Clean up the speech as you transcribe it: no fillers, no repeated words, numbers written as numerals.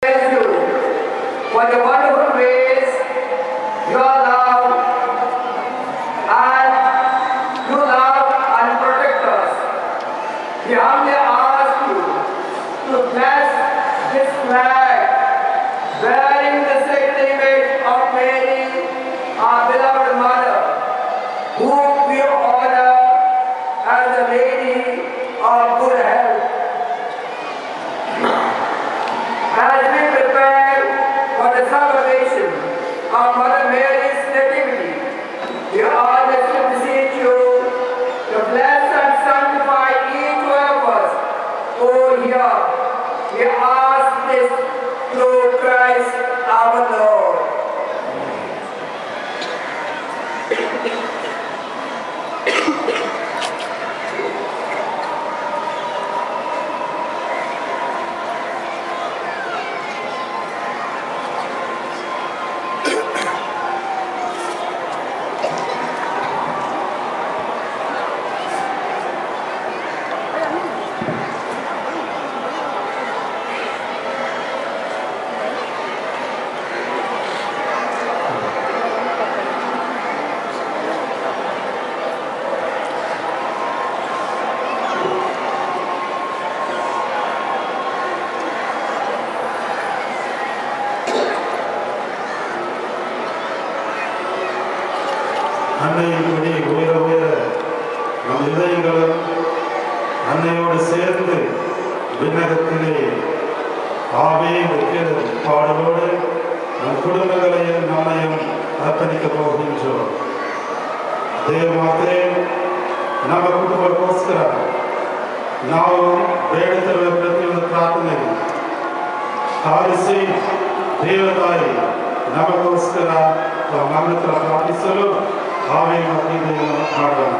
praise you for the wonderful ways you love and you love and protect us. We humbly ask you to bless this flag bearing the sacred image of Mary, our beloved mother, whom we honor as the Lady of Good Health. As we prepare for the celebration of Mother Mary's nativity, we earnestly beseech you to bless and sanctify each one of us over here. We ask this through Christ our Lord. அன்னையின்படி உயர உயர நம் இதயங்களும் அன்னையோடு சேர்ந்து விண்ணகத்திலே ஆவே வைக்கிற பாடலோடு நம் குடும்பங்களையும் நம்மையும் ಅರ್ಪಣಿಕ ಹೋಗಿಂಚೋ ದೇವಮಾತೆ ನಮ್ಮ ಕುಟುಂಬಕ್ಕೋಸ್ಕರ ನಾವು ಬೇಡುತ್ತಿರುವ ಪ್ರತಿಯೊಂದು ಪ್ರಾರ್ಥನೆಗೆ ಆಲಿಸಿ ದೇವತಾಯಿ ನಮಗೋಸ್ಕರ ನಮ್ಮ ಹತ್ರ ಪ್ರಾರ್ಥಿಸಲು ಆವೆ ಮಧ್ಯೆ ಮಾಡೋಣ.